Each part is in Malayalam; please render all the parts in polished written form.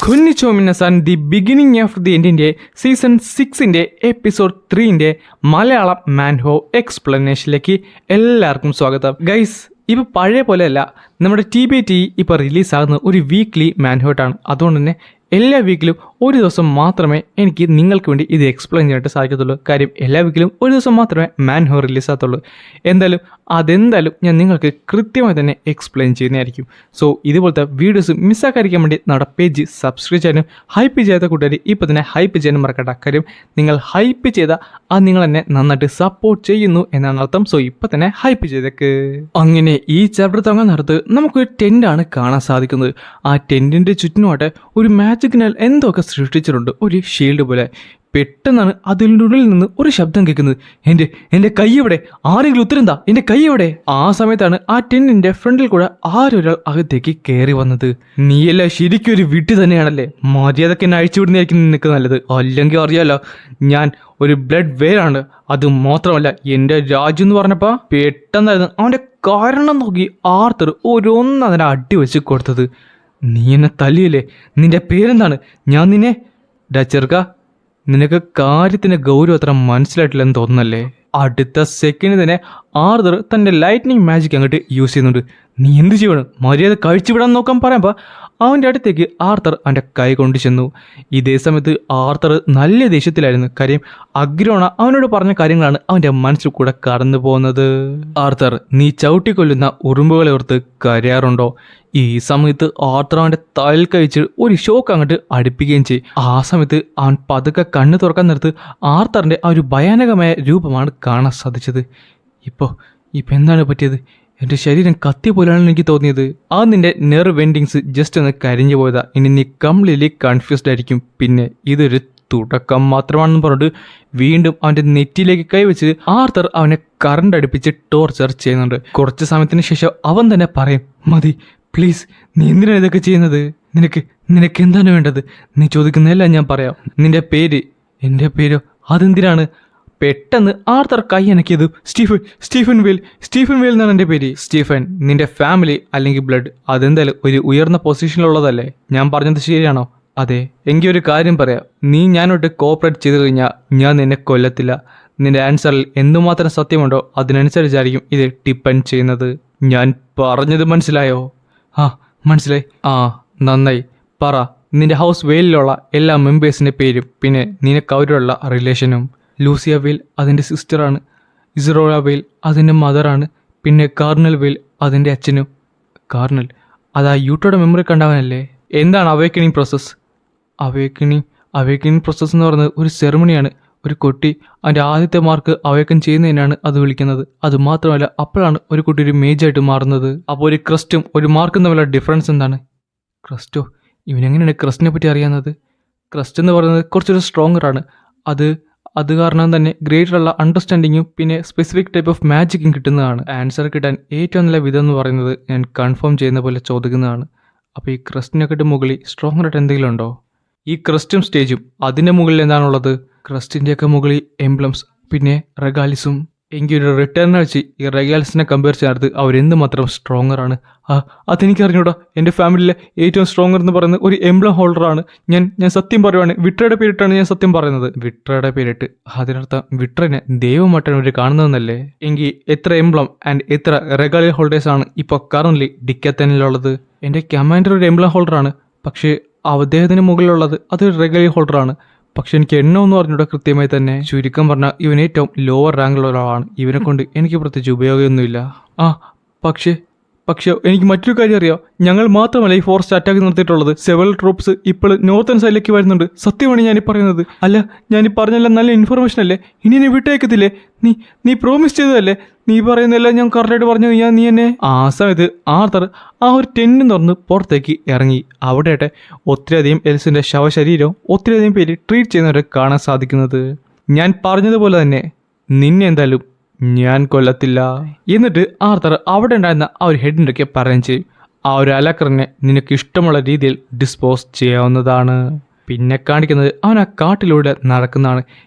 Konnichiwa minasan, the beginning of the endന്റെ സീസൺ 6ന്റെ എപ്പിസോഡ് 3ന്റെ മലയാളം മാൻഹോ എക്സ്പ്ലനേഷനിലേക്ക് എല്ലാവർക്കും സ്വാഗതം. ഗൈസ്, ഇപ്പോൾ പഴയ പോലെയല്ല, നമ്മുടെ TBT ഇപ്പോൾ റിലീസാകുന്ന ഒരു വീക്ക്ലി മാൻഹോട്ടാണ്. അതുകൊണ്ട് തന്നെ എല്ലാ വീക്കിലും ഒരു ദിവസം മാത്രമേ എനിക്ക് നിങ്ങൾക്ക് വേണ്ടി ഇത് എക്സ്പ്ലെയിൻ ചെയ്യാനായിട്ട് സാധിക്കത്തുള്ളൂ. കാര്യം എല്ലാ വീക്കിലും ഒരു ദിവസം മാത്രമേ മാൻഹോ റിലീസാകത്തുള്ളൂ. അതെന്തായാലും ഞാൻ നിങ്ങൾക്ക് കൃത്യമായി തന്നെ എക്സ്പ്ലെയിൻ ചെയ്യുന്നതായിരിക്കും. സോ ഇതുപോലത്തെ വീഡിയോസ് മിസ്സാക്കാതിരിക്കാൻ വേണ്ടി നമ്മുടെ പേജ് സബ്സ്ക്രൈബ് ചെയ്യാനും ഹൈപ്പ് ചെയ്യാത്ത കൂട്ടുകാർ ഇപ്പോൾ തന്നെ ഹൈപ്പ് ചെയ്യാനും മറക്കണ്ട. കാര്യം നിങ്ങൾ ഹൈപ്പ് ചെയ്താൽ അത് നിങ്ങൾ എന്നെ നന്നായിട്ട് സപ്പോർട്ട് ചെയ്യുന്നു എന്നാണ് അർത്ഥം. സോ ഇപ്പം തന്നെ ഹൈപ്പ് ചെയ്തേക്ക്. അങ്ങനെ ഈ ചാപ്റ്റർ തുടങ്ങുന്നിടത്ത് നമുക്കൊരു ടെൻ്റാണ് കാണാൻ സാധിക്കുന്നത്. ആ ടെൻറ്റിൻ്റെ ചുറ്റിനുമായിട്ട് ഒരു മാജിക്കിനാൽ എന്തൊക്കെ സൃഷ്ടിച്ചിട്ടുണ്ട്, ഒരു ഷീൽഡ് പോലെ. പെട്ടെന്നാണ് അതിൻ്റെ ഉള്ളിൽ നിന്ന് ഒരു ശബ്ദം കേൾക്കുന്നത്. എൻ്റെ കൈ എവിടെ? ആരെങ്കിലും ഉത്തരം എന്താ? എൻ്റെ കൈ എവിടെ? ആ സമയത്താണ് ആ ടെന്നിന്റെ ഫ്രണ്ടിൽ കൂടെ ആരൊരാൾ അകത്തേക്ക് കയറി വന്നത്. നീയല്ല ശരിക്കും ഒരു വീട്ടിൽ തന്നെയാണല്ലേ? മര്യാദക്ക് എന്നെ അഴിച്ചുവിടുന്നതായിരിക്കും നിനക്ക് നല്ലത്. അല്ലെങ്കിൽ അറിയാലോ, ഞാൻ ഒരു ബ്ലഡ് വെയിലാണ്. അത് മാത്രമല്ല, എൻ്റെ രാജ്യം എന്ന് പറഞ്ഞപ്പോൾ പെട്ടെന്നായിരുന്നു അവൻ്റെ കാരണം നോക്കി ആർത്തർ ഓരോന്നതിനെ അടി വെച്ച് കൊടുത്തത്. നീ എന്നെ തല്ലിയല്ലേ? നിന്റെ പേരെന്താണ്? ഞാൻ നിന്നെ ചെറുക്ക, നിനക്ക് കാര്യത്തിന്റെ ഗൗരവം അത്ര മനസ്സിലായിട്ടില്ലെന്ന് തോന്നുന്നല്ലേ? അടുത്ത സെക്കൻഡ് തന്നെ ആർതർ തൻ്റെ ലൈറ്റ്നിങ് മാജിക് അങ്ങോട്ട് യൂസ് ചെയ്യുന്നുണ്ട്. നീ എന്ത് ചെയ്യണം? മര്യാദ കഴിച്ചുവിടാൻ നോക്കാൻ പറയുമ്പോൾ അവൻ്റെ അടുത്തേക്ക് ആർത്തർ അവൻ്റെ കൈ കൊണ്ടു ചെന്നു. ഇതേ സമയത്ത് ആർത്തർ നല്ല ദേഷ്യത്തിലായിരുന്നു. കാര്യം അഗ്രോണ അവനോട് പറഞ്ഞ കാര്യങ്ങളാണ് അവൻ്റെ മനസ്സിൽ കൂടെ കടന്നു പോകുന്നത്. ആർത്തർ, നീ ചവിട്ടിക്കൊല്ലുന്ന ഉറുമ്പുകളെ ഓർത്ത് കരയാറുണ്ടോ? ഈ സമയത്ത് ആർത്തർ അവൻ്റെ തലയിൽ കഴിച്ച് ഒരു ഷോക്ക് അങ്ങോട്ട് അടുപ്പിക്കുകയും ചെയ്യും. ആ സമയത്ത് അവൻ പതുക്കെ കണ്ണ് തുറക്കാൻ നേരത്ത് ആർത്തറിൻ്റെ ആ ഒരു ഭയാനകമായ രൂപമാണ് കാണാൻ സാധിച്ചത്. ഇപ്പോൾ എന്താണ് പറ്റിയത്? എൻ്റെ ശരീരം കത്തിയ പോലെയാണെന്ന് എനിക്ക് തോന്നിയത്. ആ നിന്റെ നെർവ് എൻഡിങ്സ് ജസ്റ്റ് ഒന്ന് കരിഞ്ഞു പോയതാ. ഇനി നീ കംപ്ലീറ്റ്ലി കൺഫ്യൂസ്ഡ് ആയിരിക്കും. പിന്നെ ഇതൊരു തുടക്കം മാത്രമാണെന്ന് പറഞ്ഞിട്ട് വീണ്ടും അവൻ്റെ നെറ്റിയിലേക്ക് കൈവച്ച് ആർത്തർ അവനെ കറണ്ട് അടുപ്പിച്ച് ടോർച്ചർ ചെയ്യുന്നുണ്ട്. കുറച്ച് സമയത്തിന് ശേഷം അവൻ തന്നെ പറയും, മതി പ്ലീസ്, നീ എന്തിനാണ് ഇതൊക്കെ ചെയ്യുന്നത്? നിനക്ക് എന്താണ് വേണ്ടത്? നീ ചോദിക്കുന്നതെല്ലാം ഞാൻ പറയാം. നിന്റെ പേര്? എൻ്റെ പേരോ? അതെന്തിനാണ്? പെട്ടെന്ന് ആർത്തർ കൈ അനക്കിയത്. സ്റ്റീഫൻ വെയിൽ എന്നാണ് എൻ്റെ പേര്. സ്റ്റീഫൻ, നിന്റെ ഫാമിലി അല്ലെങ്കിൽ ബ്ലഡ് അതെന്തായാലും ഒരു ഉയർന്ന പൊസിഷനിലുള്ളതല്ലേ? ഞാൻ പറഞ്ഞത് ശരിയാണോ? അതെ. എങ്കിൽ ഒരു കാര്യം പറയാം, നീ ഞാനോട്ട് കോപ്പറേറ്റ് ചെയ്ത് കഴിഞ്ഞാൽ ഞാൻ നിന്നെ കൊല്ലത്തില്ല. നിന്റെ ആൻസറിൽ എന്തുമാത്രം സത്യമുണ്ടോ അതിനനുസരിച്ചായിരിക്കും ഇത് ഡിപ്പെൻഡ് ചെയ്യുന്നത്. ഞാൻ പറഞ്ഞത് മനസ്സിലായോ? ആ, മനസ്സിലായി. ആ, നന്നായി. പറ, നിന്റെ ഹൗസ് വെയിലുള്ള എല്ലാ മെമ്പേഴ്സിൻ്റെ പേരും പിന്നെ നിനക്ക് അവരോടുള്ള റിലേഷനും. ലൂസിയ വെയിൽ അതിൻ്റെ സിസ്റ്ററാണ്. ഇസറോള വെയിൽ അതിൻ്റെ മദറാണ്. പിന്നെ കാർണൽ വെയിൽ അതിൻ്റെ അച്ഛനും. കാർണൽ അതാ യൂട്ടോയുടെ മെമ്മറി കണ്ടവനല്ലേ? എന്താണ് അവേക്കണിങ് പ്രോസസ്സ്? അവേക്കണിങ് പ്രോസസ്സ് എന്ന് പറയുന്നത് ഒരു സെറമണിയാണ്. ഒരു കുട്ടി അതിൻ്റെ ആദ്യത്തെ മാർക്ക് അവേക്കൺ ചെയ്യുന്നതിനാണ് അത് വിളിക്കുന്നത്. അത് മാത്രമല്ല, അപ്പോഴാണ് ഒരു കുട്ടി ഒരു മേജായിട്ട് മാറുന്നത്. അപ്പോൾ ഒരു ക്രസ്റ്റും ഒരു മാർക്കും തമ്മിലുള്ള ഡിഫറൻസ് എന്താണ്? ക്രസ്റ്റോ? ഇവനെങ്ങനെയാണ് ക്രസ്റ്റിനെ പറ്റി അറിയാവുന്നത്? ക്രസ്റ്റ് എന്ന് പറയുന്നത് കുറച്ചൊരു സ്ട്രോങ്ങറാണ്. അത് കാരണം തന്നെ ഗ്രേറ്ററുള്ള അണ്ടർസ്റ്റാൻഡിങ്ങും പിന്നെ സ്പെസിഫിക് ടൈപ്പ് ഓഫ് മാജിക്കും കിട്ടുന്നതാണ്. ആൻസർ കിട്ടാൻ ഏറ്റവും നല്ല വിധം എന്ന് പറയുന്നത് ഞാൻ കൺഫേം ചെയ്യുന്ന പോലെ ചോദിക്കുന്നതാണ്. അപ്പോൾ ഈ ക്രസ്റ്റിനൊക്കെ മുകളിൽ സ്ട്രോങ്ങറായിട്ട് എന്തെങ്കിലും ഉണ്ടോ? ഈ ക്രസ്റ്റും സ്റ്റേജും അതിൻ്റെ മുകളിൽ എന്താണുള്ളത്? ക്രസ്റ്റിൻ്റെയൊക്കെ മുകളിൽ എംബ്ലംസ് പിന്നെ റെഗാലിസും. എങ്കിൽ ഒരു റിട്ടേൺ വെച്ച് ഈ റെഗാലിസിനെ കമ്പയർ ചെയ്യുന്നത് അവരെന്ത് മാത്രം സ്ട്രോങ്ങറാണ്. അതെനിക്കറിഞ്ഞൂടാ. എൻ്റെ ഫാമിലിയിലെ ഏറ്റവും സ്ട്രോങ്ങർ എന്ന് പറയുന്നത് ഒരു എംബ്ലം ഹോൾഡറാണ്. ഞാൻ സത്യം പറയുവാണ്, വിട്രയുടെ പേരിട്ടാണ് ഞാൻ സത്യം പറയുന്നത്. വിട്രയുടെ പേരിട്ട് അതിനർത്ഥം വിട്രനെ ദൈവമായിട്ടാണ് ഇവർ കാണുന്നതെന്നല്ലേ? എങ്കിൽ എത്ര എംബ്ലം ആൻഡ് എത്ര റെഗാലി ഹോൾഡേഴ്സാണ് ഇപ്പോൾ കറൻ്റ്ലി ഡിക്കത്തനിലുള്ളത്? എൻ്റെ കമാൻഡർ ഒരു എംബ്ലം ഹോൾഡറാണ്, പക്ഷേ അദ്ദേഹത്തിന് മുകളിലുള്ളത് അതൊരു റെഗാലി ഹോൾഡറാണ്. പക്ഷെ എനിക്ക് എണ്ണമൊന്നും അറിഞ്ഞൂടെ കൃത്യമായി തന്നെ. ചുരുക്കം പറഞ്ഞാൽ ഇവൻ ഏറ്റവും ലോവർ റാങ്കിലുള്ള ഒരാളാണ്. ഇവനെ കൊണ്ട് എനിക്ക് പ്രത്യേകിച്ച് ഉപയോഗമൊന്നുമില്ല. പക്ഷേ എനിക്ക് മറ്റൊരു കാര്യം അറിയാം. ഞങ്ങൾ മാത്രമല്ല ഈ ഫോറസ്റ്റ് അറ്റാക്ക് നടത്തിയിട്ടുള്ളത്. സെവറൽ ട്രൂപ്സ് ഇപ്പോൾ നോർത്തേൺ സൈഡിലേക്ക് വരുന്നുണ്ട്. സത്യമാണ് ഞാനീ പറയുന്നത്. അല്ല, ഞാനീ പറഞ്ഞല്ല നല്ല ഇൻഫർമേഷൻ അല്ലേ? ഇനി എന്നെ വിട്ടേക്കത്തില്ലേ? നീ പ്രോമിസ് ചെയ്തതല്ലേ? നീ പറയുന്നതെല്ലാം ഞാൻ കറക്റ്റായിട്ട് പറഞ്ഞു കഴിഞ്ഞാൽ നീ എന്നെ. ആ സമയത്ത് ആർത്തർ ആ ഒരു ടെൻറ്റ് തുറന്ന് പുറത്തേക്ക് ഇറങ്ങി. അവിടെയാട്ടെ ഒത്തിരിയധികം എൽസിൻ്റെ ശവശരീരവും ഒത്തിരിയധികം പേര് ട്രീറ്റ് ചെയ്യുന്നവരെ കാണാൻ സാധിക്കുന്നത്. ഞാൻ പറഞ്ഞതുപോലെ തന്നെ നിന്നെ എന്തായാലും ഞാൻ കൊല്ലത്തില്ല. എന്നിട്ട് ആർത്തർ അവിടെ ഉണ്ടായിരുന്ന ആ ഒരു ഹെഡിൻ്റെയൊക്കെ പറയുകയും ചെയ്യും, ആ ഒരു അലക്കറിനെ നിനക്ക് ഇഷ്ടമുള്ള രീതിയിൽ ഡിസ്പോസ് ചെയ്യാവുന്നതാണ്. പിന്നെ കാണിക്കുന്നത് അവൻ ആ കാട്ടിലൂടെ നടക്കുന്നതാണ്.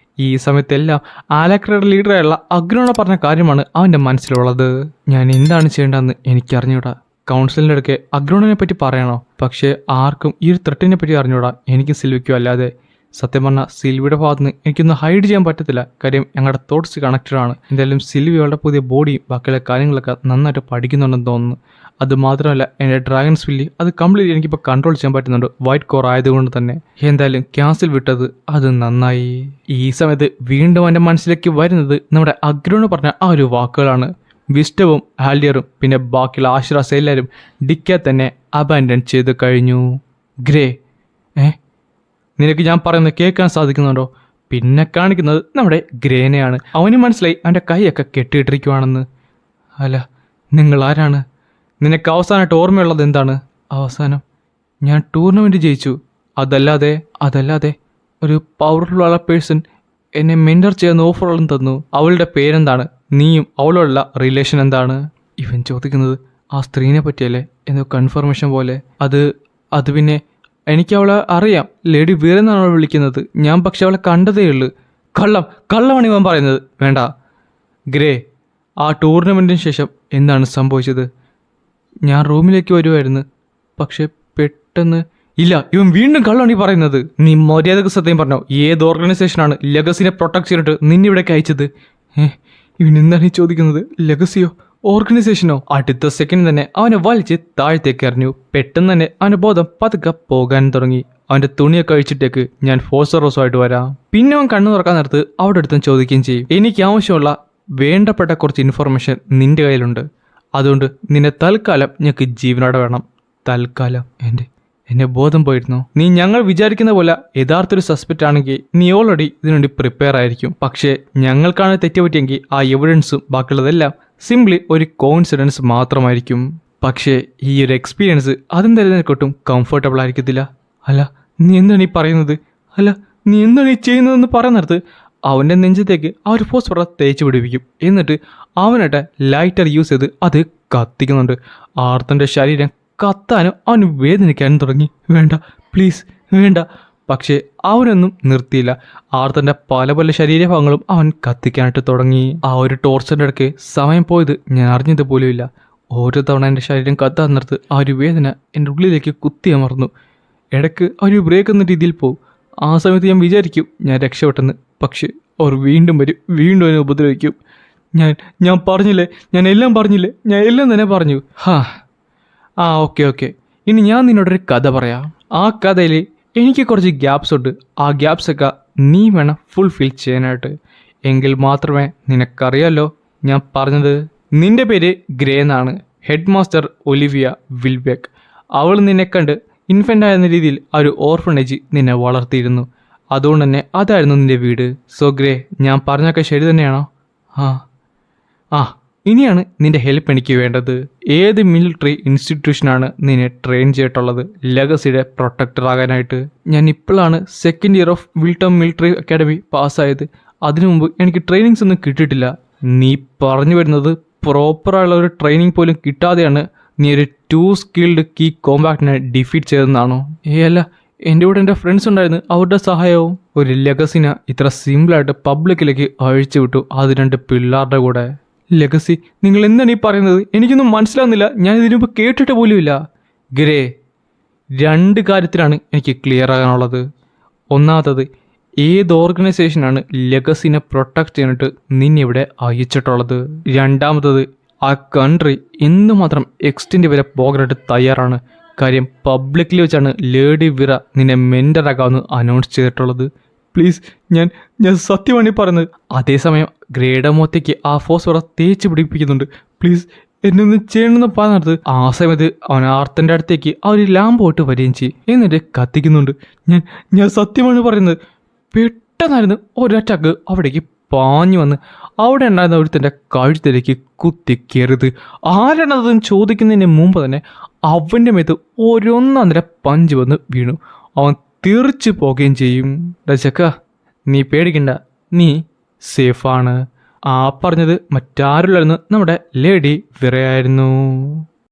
ഈ സമയത്തെല്ലാം അലക്കറയുടെ ലീഡറായുള്ള അഗ്രോണ പറഞ്ഞ കാര്യമാണ് അവൻ്റെ മനസ്സിലുള്ളത്. ഞാൻ എന്താണ് ചെയ്യേണ്ടതെന്ന് എനിക്കറിഞ്ഞൂടാ. കൗൺസിലിൻ്റെ ഇടയ്ക്ക് അഗ്രോണിനെ പറ്റി പറയണോ? പക്ഷേ ആർക്കും ഈ ഒരു ത്രെട്ടിനെ പറ്റി അറിഞ്ഞൂടാ, എനിക്ക് സിൽവിക്കോ അല്ലാതെ. സത്യം പറഞ്ഞാൽ സിൽവിയുടെ ഭാഗത്ത് നിന്ന് എനിക്കൊന്ന് ഹൈഡ് ചെയ്യാൻ പറ്റത്തില്ല, കാര്യം ഞങ്ങളുടെ തോട്ട്സ് കണക്റ്റഡ് ആണ്. എന്തായാലും സിൽവിയുടെ പുതിയ ബോഡിയും ബാക്കിയുള്ള കാര്യങ്ങളൊക്കെ നന്നായിട്ട് പഠിക്കുന്നുണ്ടെന്ന് തോന്നുന്നു. അത് മാത്രമല്ല എൻ്റെ ഡ്രാഗൺസ് വില്ലി അത് കംപ്ലീറ്റ് എനിക്കിപ്പോൾ കൺട്രോൾ ചെയ്യാൻ പറ്റുന്നുണ്ട്, വൈറ്റ് കോർ ആയതുകൊണ്ട് തന്നെ. എന്തായാലും ക്യാൻസൽ വിട്ടത് അത് നന്നായി. ഈ സമയത്ത് വീണ്ടും എൻ്റെ മനസ്സിലേക്ക് വരുന്നത് നമ്മുടെ അഗ്രോണ് പറഞ്ഞ ആ ഒരു വാക്കുകളാണ്. വിസ്റ്റവും ഹാലിയറും പിന്നെ ബാക്കിയുള്ള ആശ്രാസ് എല്ലാവരും ഡിക്കെ തന്നെ അബാൻഡൻ ചെയ്ത് കഴിഞ്ഞു. ഗ്രേ, നിനക്ക് ഞാൻ പറയുന്നത് കേൾക്കാൻ സാധിക്കുന്നുണ്ടോ? പിന്നെ കാണിക്കുന്നത് നമ്മുടെ ഗ്രേനെയാണ്. അവന് മനസ്സിലായി അവൻ്റെ കൈയൊക്കെ കെട്ടിയിട്ടിരിക്കുവാണെന്ന്. അല്ല, നിങ്ങൾ ആരാണ്? നിനക്ക് അവസാനമായിട്ട് ഓർമ്മയുള്ളത് എന്താണ്? അവസാനം ഞാൻ ടൂർണമെൻറ്റ് ജയിച്ചു. അതല്ലാതെ ഒരു പവർഫുള്ള പേഴ്സൺ എന്നെ മെൻറ്റർ ചെയ്യാൻ ഓഫറുകളും തന്നു. അവളുടെ പേരെന്താണ്? നീയും അവളോടുള്ള റിലേഷൻ എന്താണ്? ഇവൻ ചോദിക്കുന്നത് ആ സ്ത്രീനെ പറ്റിയല്ലേ, എന്തോ കൺഫർമേഷൻ പോലെ. അത് പിന്നെ എനിക്ക് അവളെ അറിയാം, ലേഡി വീരെന്നാണ് അവളെ വിളിക്കുന്നത്. ഞാൻ പക്ഷെ അവളെ കണ്ടതേ ഉള്ളൂ. കള്ളമാണ് ഇവൻ പറയുന്നത്. വേണ്ട ഗ്രേ, ആ ടൂർണമെൻറ്റിന് ശേഷം എന്താണ് സംഭവിച്ചത്? ഞാൻ റൂമിലേക്ക് വരുമായിരുന്നു, പക്ഷെ പെട്ടെന്ന്... ഇല്ല, ഇവൻ വീണ്ടും കള്ളമാണ് ഈ പറയുന്നത്. നീ മര്യാദക്ക് സത്യം പറഞ്ഞോ, ഏത് ഓർഗനൈസേഷനാണ് ലെഗസിനെ പ്രൊട്ടക്ട് ചെയ്തിട്ട് നിന്നിവിടേക്ക് അയച്ചത്? ഇവൻ എന്താണ് ഈ ചോദിക്കുന്നത്? ലെഗസിയോ ഓർഗനൈസേഷനോ? അടുത്ത സെക്കൻഡ് തന്നെ അവനെ വലിച്ച് താഴത്തേക്ക് എറിഞ്ഞു. പെട്ടെന്ന് തന്നെ അവൻ്റെ ബോധം പതുക്കെ പോകാൻ തുടങ്ങി. അവൻ്റെ തുണിയൊക്കെ അഴിച്ചിട്ടേക്ക്, ഞാൻ ഫോഴ്സറോസുമായിട്ട് വരാം. പിന്നെ അവൻ കണ്ണു തുറക്കാൻ നേരത്ത് അവിടെ അടുത്തും ചോദിക്കുകയും ചെയ്യും, എനിക്ക് ആവശ്യമുള്ള വേണ്ടപ്പെട്ട കുറച്ച് ഇൻഫർമേഷൻ നിന്റെ കയ്യിലുണ്ട്, അതുകൊണ്ട് നിന്നെ തൽക്കാലം ഞങ്ങൾക്ക് ജീവനോടെ വേണം. തൽക്കാലം എന്നെ ബോധം പോയിരുന്നു. നീ ഞങ്ങൾ വിചാരിക്കുന്ന പോലെ യഥാർത്ഥ ഒരു സസ്പെക്റ്റ് ആണെങ്കിൽ നീ ഓൾറെഡി ഇതിനുവേണ്ടി പ്രിപ്പയർ ആയിരിക്കും. പക്ഷേ ഞങ്ങൾക്കാണ് തെറ്റുപറ്റിയെങ്കിൽ ആ എവിഡൻസും ബാക്കിയുള്ളതെല്ലാം സിംപ്ലി ഒരു കോയിൻസിഡൻസ് മാത്രമായിരിക്കും. പക്ഷേ ഈ ഒരു എക്സ്പീരിയൻസ് അതെന്തായാലും നിനക്കൊട്ടും കംഫർട്ടബിൾ ആയിരിക്കത്തില്ല. അല്ല, നീ എന്താണ് ഈ പറയുന്നത്? നീ എന്താണ് ഈ ചെയ്യുന്നതെന്ന് പറയുന്നിടത്ത് അവൻ്റെ നെഞ്ചത്തേക്ക് ആ ഒരു ഫോസ്ഫറ തേച്ച് പിടിപ്പിക്കും. എന്നിട്ട് അവനായിട്ട് ലൈറ്റർ യൂസ് ചെയ്ത് അത് കത്തിക്കുന്നുണ്ട്. ആർത്തൻ്റെ ശരീരം കത്താനും അവന് വേദനിക്കാനും തുടങ്ങി. വേണ്ട, പ്ലീസ് വേണ്ട. പക്ഷേ അവനൊന്നും നിർത്തിയില്ല. ആർത്തൻ്റെ പല ശരീരഭാഗങ്ങളും അവൻ കത്തിക്കാനായിട്ട് തുടങ്ങി. ആ ഒരു ടോർച്ചറിൻ്റെ ഇടയ്ക്ക് സമയം പോയത് ഞാൻ അറിഞ്ഞത് പോലുമില്ല. ഓരോ തവണ എൻ്റെ ശരീരം കത്താൻ നിർത്ത് ആ ഒരു വേദന എൻ്റെ ഉള്ളിലേക്ക് കുത്തിയമർന്നു. ഇടയ്ക്ക് ആ ഒരു ബ്രേക്ക് എന്ന രീതിയിൽ പോകും. ആ സമയത്ത് ഞാൻ വിചാരിക്കും ഞാൻ രക്ഷപ്പെട്ടെന്ന്. പക്ഷേ അവർ വീണ്ടും വരും, വീണ്ടും അതിനെ ഉപദ്രവിക്കും. ഞാൻ പറഞ്ഞില്ലേ, ഞാൻ എല്ലാം തന്നെ പറഞ്ഞു. ഓക്കെ, ഇനി ഞാൻ നിന്നോടൊരു കഥ പറയാം. ആ കഥയിൽ എനിക്ക് കുറച്ച് ഗ്യാപ്സ് ഉണ്ട്. ആ ഗ്യാപ്സൊക്കെ നീ വേണം ഫുൾഫിൽ ചെയ്യാനായിട്ട്. എങ്കിൽ മാത്രമേ നിനക്കറിയാലോ ഞാൻ പറഞ്ഞത്. നിന്റെ പേര് ഗ്രേ എന്നാണ്. Head master Olivia Wilbeck. അവൾ നിന്നെ കണ്ട് ഇൻഫൻ്റ് ആയിരുന്ന രീതിയിൽ ആ ഒരു ഓർഫണേജ് നിന്നെ വളർത്തിയിരുന്നു. അതുകൊണ്ട് തന്നെ അതായിരുന്നു നിന്റെ വീട്. സോ ഗ്രേ, ഞാൻ പറഞ്ഞൊക്കെ ശരി തന്നെയാണോ? ഇനിയാണ് നിന്റെ ഹെൽപ്പ് എനിക്ക് വേണ്ടത്. ഏത് മിലിറ്ററി ഇൻസ്റ്റിറ്റ്യൂഷനാണ് നിന്നെ ട്രെയിൻ ചെയ്തിട്ടുള്ളത് ലെഗസിയുടെ പ്രൊട്ടക്ടർ ആകാനായിട്ട്? ഞാൻ ഇപ്പോഴാണ് second year of Wiltham military academy പാസ്സായത്. അതിനു മുമ്പ് എനിക്ക് ട്രെയിനിങ്സ് ഒന്നും കിട്ടിയിട്ടില്ല. നീ പറഞ്ഞു വരുന്നത് പ്രോപ്പറായുള്ള ഒരു ട്രെയിനിങ് പോലും കിട്ടാതെയാണ് നീ ഒരു 2 സ്കിൽഡ് കീ കോമ്പാക്റ്റിനെ ഡിഫീറ്റ് ചെയ്തതെന്നാണോ? അല്ല, എൻ്റെ കൂടെ എൻ്റെ ഫ്രണ്ട്സ് ഉണ്ടായിരുന്നു, അവരുടെ സഹായവും. ഒരു ലെഗസിനെ ഇത്ര സിമ്പിളായിട്ട് പബ്ലിക്കിലേക്ക് അഴിച്ചു വിട്ടു, അത് 2 പിള്ളേരുടെ കൂടെ. ലെഗസി, നിങ്ങൾ എന്താണ് ഈ പറയുന്നത്? എനിക്കൊന്നും മനസ്സിലാവുന്നില്ല. ഞാൻ ഇതിനു മുമ്പ് കേട്ടിട്ട് പോലുമില്ല. ഗ്രേ, 2 കാര്യത്തിലാണ് എനിക്ക് ക്ലിയർ ആകാനുള്ളത്. ഒന്നാമത്തത്, ഏത് ഓർഗനൈസേഷനാണ് ലെഗസിനെ പ്രൊട്ടക്ട് ചെയ്യാനായിട്ട് നിന്നിവിടെ അയച്ചിട്ടുള്ളത്? രണ്ടാമത്തത്, ആ കൺട്രി എന്തുമാത്രം എക്സ്റ്റെൻഡ് വരെ പോകാനായിട്ട് തയ്യാറാണ്? കാര്യം പബ്ലിക്കിൽ വെച്ചാണ് ലേഡി വിറ നിന്നെ മെൻറ്ററാക്കാമെന്ന് അനൗൺസ് ചെയ്തിട്ടുള്ളത്. പ്ലീസ്, ഞാൻ സത്യമാണ് ഈ പറയുന്നത്. അതേസമയം ഗ്രേയുടെ മുഖത്തേക്ക് ആ ഫോസ്ഫറ തേച്ച് പിടിപ്പിക്കുന്നുണ്ട്. പ്ലീസ് എന്നെ ഒന്ന് ചെയ്യണമെന്ന് പറഞ്ഞത്. ആ സമയത്ത് അവൻ ആർത്തൻ്റെ അടുത്തേക്ക് ആ ഒരു ലാമ്പോട്ട് വരികയും ചെയ്യും. എന്നിട്ട് കത്തിക്കുന്നുണ്ട്. ഞാൻ സത്യമാണ് പറയുന്നത്. പെട്ടെന്നായിരുന്നു ഒരറ്റാക്ക് അവിടേക്ക് പാഞ്ഞു വന്ന് അവിടെ ഉണ്ടായിരുന്ന ഒരുത്തൻ്റെ കഴുത്തിലേക്ക് കുത്തി കയറിയത്. ആരാണതെന്ന് ചോദിക്കുന്നതിന് മുമ്പ് തന്നെ അവൻ്റെ മേത്ത് ഒരൊന്നര പഞ്ച് വന്ന് വീണു. അവൻ തെറിച്ച് പോകുകയും ചെയ്യും. രചക്ക, നീ പേടിക്കണ്ട, നീ സേഫാണ്. പറഞ്ഞത് മറ്റാരുമില്ലായിരുന്നു, നമ്മുടെ ലേഡി വിറയായിരുന്നു.